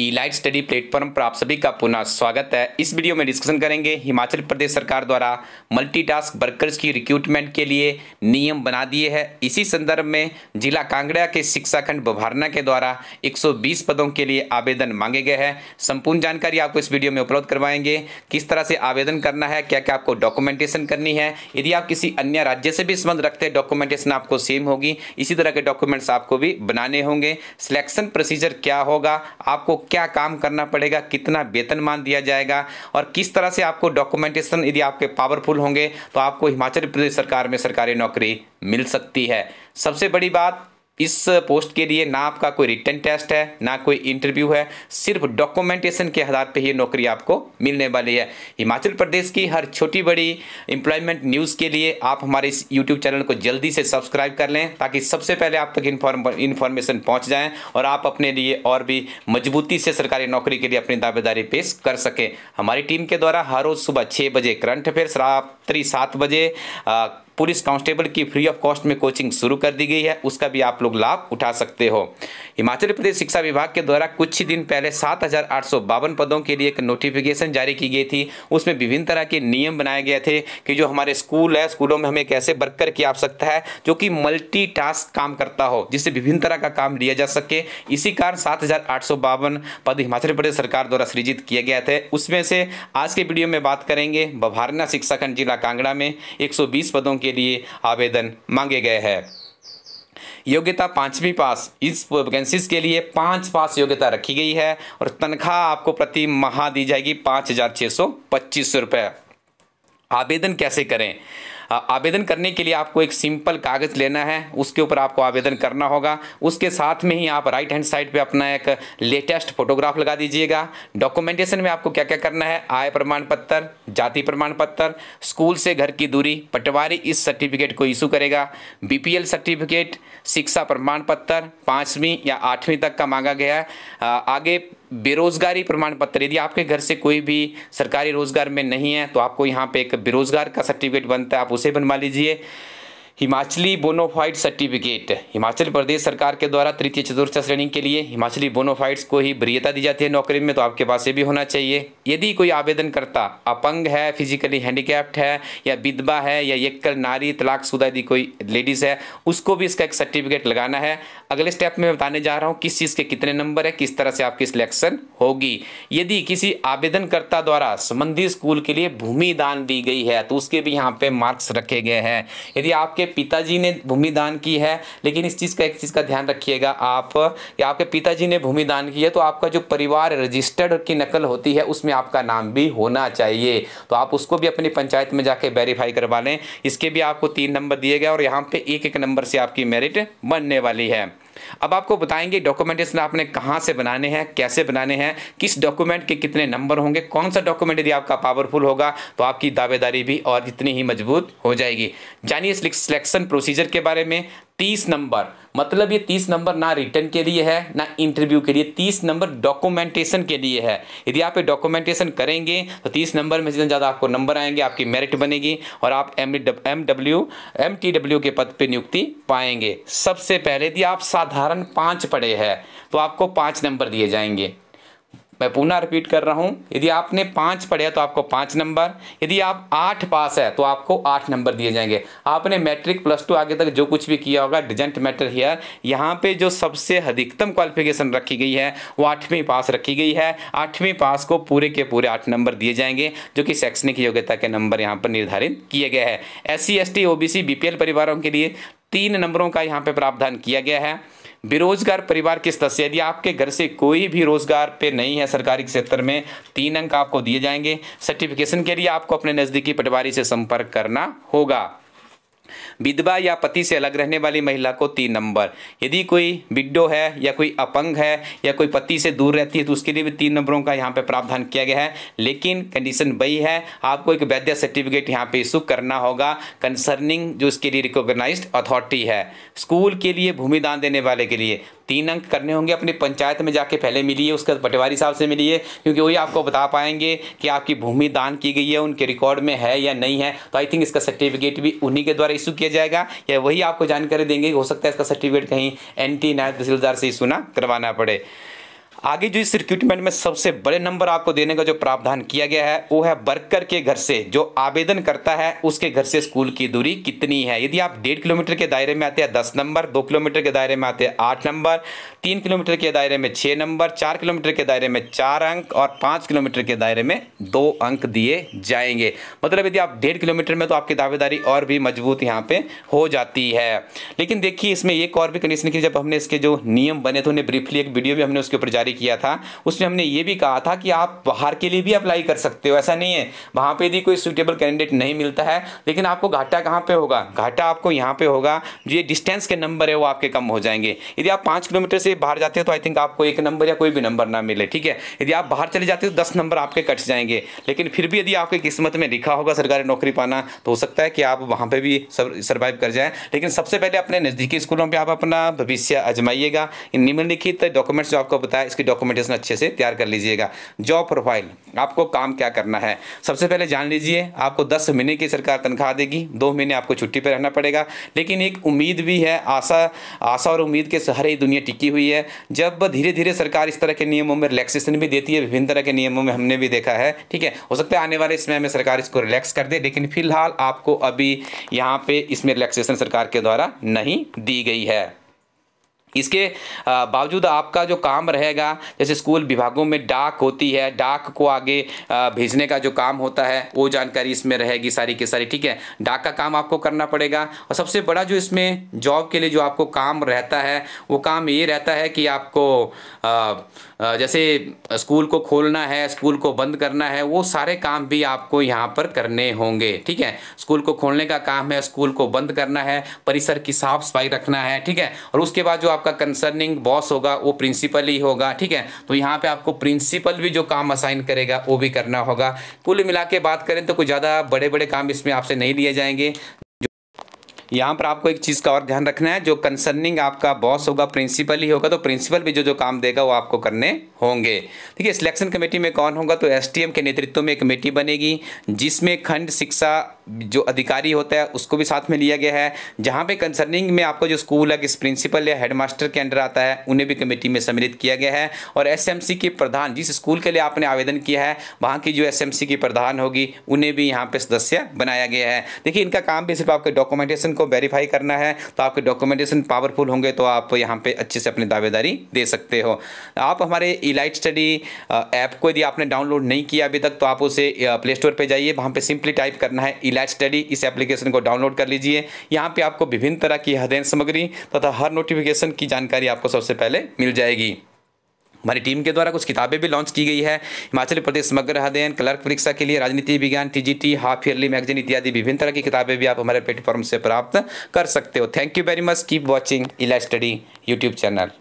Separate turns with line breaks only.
ई-लाइट study platform पर आप सभी का पुनः स्वागत है। इस वीडियो में डिस्कशन करेंगे हिमाचल प्रदेश सरकार द्वारा मल्टीटास्क वर्कर्स की रिक्रूटमेंट के लिए नियम बना दिए हैं। इसी संदर्भ में जिला कांगड़ा के शिक्षा खंड बभारना के द्वारा 120 पदों के लिए आवेदन मांगे गए हैं। संपूर्ण जानकारी आपको इस वीडियो में उपलब्ध करवाएंगे। किस तरह से आवेदन करना है, क्या क्या आपको डॉक्यूमेंटेशन करनी है, यदि आप किसी अन्य राज्य से भी संबंध रखते हैं डॉक्यूमेंटेशन आपको सेम होगी, इसी तरह के डॉक्यूमेंट्स आपको भी बनाने होंगे। सिलेक्शन प्रोसीजर क्या होगा, आपको क्या काम करना पड़ेगा, कितना वेतनमान दिया जाएगा और किस तरह से आपको डॉक्यूमेंटेशन यदि आपके पावरफुल होंगे तो आपको हिमाचल प्रदेश सरकार में सरकारी नौकरी मिल सकती है। सबसे बड़ी बात, इस पोस्ट के लिए ना आपका कोई रिटन टेस्ट है ना कोई इंटरव्यू है, सिर्फ डॉक्यूमेंटेशन के आधार पे ये नौकरी आपको मिलने वाली है। हिमाचल प्रदेश की हर छोटी बड़ी एम्प्लॉयमेंट न्यूज़ के लिए आप हमारे इस यूट्यूब चैनल को जल्दी से सब्सक्राइब कर लें ताकि सबसे पहले आप तक इन्फॉर्मेशन पहुंच जाए और आप अपने लिए और भी मजबूती से सरकारी नौकरी के लिए अपनी दावेदारी पेश कर सकें। हमारी टीम के द्वारा हर रोज़ सुबह 6 बजे करंट अफेयर्स, रात्रि 7 बजे पुलिस कांस्टेबल की फ्री ऑफ कॉस्ट में कोचिंग शुरू कर दी गई है, उसका भी आप लोग लाभ उठा सकते हो। हिमाचल प्रदेश शिक्षा विभाग के द्वारा कुछ ही दिन पहले 7,852 पदों के लिए एक नोटिफिकेशन जारी की गई थी। उसमें विभिन्न तरह के नियम बनाए गए थे कि जो हमारे स्कूल है, स्कूलों में हमें कैसे वर्कर की आवश्यकता है जो कि मल्टीटास्क काम करता हो, जिससे विभिन्न तरह का काम लिया जा सके। इसी कारण 7,852 पद हिमाचल प्रदेश सरकार द्वारा सृजित किए गए थे। उसमें से आज के वीडियो में बात करेंगे बभारना शिक्षा खंड जिला कांगड़ा में 120 पदों के लिए आवेदन मांगे गए हैं। योग्यता 5वीं पास, इस वैकेंसीज के लिए 5 पास योग्यता रखी गई है और तनख्वाह आपको प्रति माह दी जाएगी 5,625 रुपये। आवेदन कैसे करें? आवेदन करने के लिए आपको एक सिंपल कागज़ लेना है, उसके ऊपर आपको आवेदन करना होगा। उसके साथ में ही आप राइट हैंड साइड पे अपना एक लेटेस्ट फोटोग्राफ लगा दीजिएगा। डॉक्यूमेंटेशन में आपको क्या क्या करना है, आय प्रमाण पत्र, जाति प्रमाण पत्र, स्कूल से घर की दूरी, पटवारी इस सर्टिफिकेट को इशू करेगा, BPL सर्टिफिकेट, शिक्षा प्रमाण पत्र 5वीं या 8वीं तक का मांगा गया है। आगे बेरोजगारी प्रमाण पत्र, यदि आपके घर से कोई भी सरकारी रोजगार में नहीं है तो आपको यहाँ पे एक बेरोजगार का सर्टिफिकेट बनता है, आप उसे बनवा लीजिए। हिमाचली बोनोफाइड सर्टिफिकेट, हिमाचल प्रदेश सरकार के द्वारा तृतीय चतुर्थ श्रेणी के लिए हिमाचली बोनोफाइड्स को ही वरीयता दी जाती है नौकरी में, तो आपके पास ये भी होना चाहिए। यदि कोई आवेदनकर्ता अपंग है, फिजिकली हैंडीकैप्ड है या विधवा है या एकल नारी, तलाकशुदा यदि कोई लेडीज़ है, उसको भी इसका एक सर्टिफिकेट लगाना है। अगले स्टेप में बताने जा रहा हूँ किस चीज़ के कितने नंबर है, किस तरह से आपकी सिलेक्शन होगी। यदि किसी आवेदनकर्ता द्वारा संबंधित स्कूल के लिए भूमि दान दी गई है तो उसके भी यहाँ पे मार्क्स रखे गए हैं। यदि आपके पिताजी ने भूमि दान की है, लेकिन इस चीज़ का एक चीज़ का ध्यान रखिएगा, आप या आपके पिताजी ने भूमि दान की है तो आपका जो परिवार रजिस्टर्ड की नकल होती है उसमें आपका नाम भी होना चाहिए, तो आप उसको भी अपनी पंचायत में जाके वेरीफाई करवा लें। इसके भी आपको 3 नंबर दिए गए और यहाँ पे एक नंबर से आपकी मेरिट बनने वाली है। अब आपको बताएंगे डॉक्यूमेंटेशन आपने कहाँ से बनाने हैं, कैसे बनाने हैं, किस डॉक्यूमेंट के कितने नंबर होंगे, कौन सा डॉक्यूमेंट यदि आपका पावरफुल होगा तो आपकी दावेदारी भी और जितनी ही मजबूत हो जाएगी। जानिए सिलेक्शन प्रोसीजर के बारे में। 30 नंबर, मतलब ये 30 नंबर ना रिटर्न के लिए है ना इंटरव्यू के लिए, 30 नंबर डॉक्यूमेंटेशन के लिए है। यदि आप डॉक्यूमेंटेशन करेंगे तो 30 नंबर में जितने ज़्यादा आपको नंबर आएंगे आपकी मेरिट बनेगी और आप MTW के पद पे नियुक्ति पाएंगे। सबसे पहले यदि आप साधारण 5 पढ़े हैं तो आपको 5 नंबर दिए जाएंगे। मैं पुनः रिपीट कर रहा हूं, यदि आपने 5 पढ़े तो आपको 5 नंबर, यदि आप 8 पास है तो आपको 8 नंबर दिए जाएंगे। आपने मैट्रिक +2 आगे तक जो कुछ भी किया होगा डजंट मैटर हियर। यहाँ पे जो सबसे अधिकतम क्वालिफिकेशन रखी गई है वो 8वीं पास रखी गई है। 8वीं पास को पूरे के पूरे 8 नंबर दिए जाएंगे जो कि शैक्षणिक योग्यता के नंबर यहाँ पर निर्धारित किए गए हैं। SC ST OBC BPL परिवारों के लिए 3 नंबरों का यहाँ पे प्रावधान किया गया है। बेरोजगार परिवार के सदस्य, यदि आपके घर से कोई भी रोजगार पे नहीं है सरकारी क्षेत्र में, 3 अंक आपको दिए जाएंगे। सर्टिफिकेशन के लिए आपको अपने नज़दीकी पटवारी से संपर्क करना होगा। विधवा या पति से अलग रहने वाली महिला को 3 नंबर, यदि कोई विडो है या कोई अपंग है या कोई पति से दूर रहती है तो उसके लिए भी 3 नंबरों का यहाँ पे प्रावधान किया गया है। लेकिन कंडीशन वही है, आपको एक वैध सर्टिफिकेट यहाँ पे इशू करना होगा कंसर्निंग जो इसके लिए रिकॉग्नाइज्ड अथॉरिटी है। स्कूल के लिए भूमि दान देने वाले के लिए 3 अंक करने होंगे। अपनी पंचायत में जाके पहले मिलिए, उसके बाद पटवारी साहब से मिलिए, क्योंकि वही आपको बता पाएंगे कि आपकी भूमि दान की गई है, उनके रिकॉर्ड में है या नहीं है। तो आई थिंक इसका सर्टिफिकेट भी उन्हीं के द्वारा इशू किया जाएगा या वही आपको जानकारी देंगे। हो सकता है इसका सर्टिफिकेट कहीं NT नायब तहसीलदार से इशू ना करवाना पड़े। आगे जो इस रिक्रूटमेंट में सबसे बड़े नंबर आपको देने का जो प्रावधान किया गया है वो है वर्कर के घर से, जो आवेदन करता है उसके घर से स्कूल की दूरी कितनी है। यदि आप 1.5 किलोमीटर के दायरे में आते हैं 10 नंबर, 2 किलोमीटर के दायरे में आते हैं 8 नंबर, 3 किलोमीटर के दायरे में 6 नंबर, 4 किलोमीटर के दायरे में 4 अंक और 5 किलोमीटर के दायरे में 2 अंक दिए जाएंगे। मतलब यदि आप 1.5 किलोमीटर में तो आपकी दावेदारी और भी मजबूत यहाँ पे हो जाती है। लेकिन देखिए इसमें एक और भी कंडीशन की, जब हमने इसके जो नियम बने थे उन्हें ब्रीफली एक वीडियो भी हमने उसके ऊपर जारी किया था, उसमें हमने ये भी कहा था कि आप बाहर के लिए भी अप्लाई कर सकते हो। ऐसा नहीं है वहां पे यदि कोई सूटेबल कैंडिडेट नहीं मिलता है, लेकिन आपको घाटा कहां पे होगा, घाटा आपको यहां पे होगा जो ये डिस्टेंस के नंबर है वो आपके कम हो जाएंगे। यदि आप 5 किलोमीटर से बाहर जाते हैं तो आई थिंक आपको 1 नंबर या कोई भी नंबर ना मिले, ठीक है। यदि आप बाहर चले जाते हो 10 नंबर आपके कट जाएंगे, लेकिन फिर भी यदि आपकी किस्मत में लिखा होगा सरकारी नौकरी पाना तो हो सकता है कि आप वहां पे भी सर्वाइव कर जाए। लेकिन सबसे पहले अपने नजदीकी स्कूलों पे आप अपना भविष्य आजमाइएगा। इन निम्नलिखित डॉक्यूमेंट्स जो आपको बताया इसकी डॉक्यूमेंटेशन अच्छे से तैयार कर लीजिएगा। जॉब प्रोफाइल, आपको काम क्या करना है सबसे पहले जान लीजिए। आपको 10 महीने की सरकार तनख्वाह देगी, 2 महीने आपको छुट्टी पर रहना पड़ेगा। लेकिन एक उम्मीद भी है, आशा और उम्मीद के सहारे दुनिया टिकी हुई है। जब धीरे धीरे सरकार इस तरह के नियमों में रिलैक्सेशन भी देती है, विभिन्न तरह के नियमों में हमने भी देखा है, ठीक है। हो सकता है आने वाले समय में सरकार इसको रिलैक्स कर दे, लेकिन फिलहाल आपको अभी यहाँ पे इसमें रिलैक्सेशन सरकार के द्वारा नहीं दी गई है। इसके बावजूद आपका जो काम रहेगा, जैसे स्कूल विभागों में डाक होती है, डाक को आगे भेजने का जो काम होता है वो जानकारी इसमें रहेगी सारी की सारी, ठीक है। डाक का काम आपको करना पड़ेगा। और सबसे बड़ा जो इसमें जॉब के लिए जो आपको काम रहता है वो काम ये रहता है कि आपको जैसे स्कूल को खोलना है, स्कूल को बंद करना है, वो सारे काम भी आपको यहाँ पर करने होंगे, ठीक है। स्कूल को खोलने का काम है, स्कूल को बंद करना है, परिसर की साफ सफाई रखना है, ठीक है। और उसके बाद जो आपका कंसर्निंग बॉस होगा वो प्रिंसिपल ही होगा, ठीक है। तो यहाँ पे आपको प्रिंसिपल भी जो काम असाइन करेगा वो भी करना होगा। कुल मिला के बात करें तो कुछ ज़्यादा बड़े बड़े काम इसमें आपसे नहीं लिए जाएंगे। यहाँ पर आपको एक चीज़ का और ध्यान रखना है, जो कंसर्निंग आपका बॉस होगा प्रिंसिपल ही होगा, तो प्रिंसिपल भी जो काम देगा वो आपको करने होंगे, ठीक है। सिलेक्शन कमेटी में कौन होगा, तो एसटीएम के नेतृत्व में एक कमेटी बनेगी जिसमें खंड शिक्षा जो अधिकारी होता है उसको भी साथ में लिया गया है। जहाँ पे कंसर्निंग में आपको जो स्कूल है किस प्रिंसिपल या हेडमास्टर के अंडर आता है उन्हें भी कमेटी में सम्मिलित किया गया है। और एसएमसी के प्रधान, जिस स्कूल के लिए आपने आवेदन किया है वहाँ की जो एसएमसी की प्रधान होगी उन्हें भी यहाँ पे सदस्य बनाया गया है। देखिए इनका काम भी सिर्फ आपके डॉक्यूमेंटेशन को वेरीफाई करना है, तो आपके डॉक्यूमेंटेशन पावरफुल होंगे तो आप यहाँ पे अच्छे से अपनी दावेदारी दे सकते हो। आप हमारे इलाइट स्टडी ऐप को यदि आपने डाउनलोड नहीं किया अभी तक तो आप उसे प्ले स्टोर पर जाइए, वहाँ पे सिंपली टाइप करना है इलाइट स्टडी। इस एप्लीकेशन को डाउनलोड कर लीजिए। यहाँ पे आपको विभिन्न तरह की अध्ययन सामग्री तथा हर नोटिफिकेशन की जानकारी आपको सबसे पहले मिल जाएगी। हमारी टीम के द्वारा कुछ किताबें भी लॉन्च की गई है। हिमाचल प्रदेश समग्र अध्ययन, क्लर्क परीक्षा के लिए, राजनीति विज्ञान, टीजीटी, हाफ ईयरली मैगजीन इत्यादि विभिन्न तरह की किताबें भी आप हमारे प्लेटफॉर्म से प्राप्त कर सकते हो। Thank you very much. Keep watching elite study YouTube channel.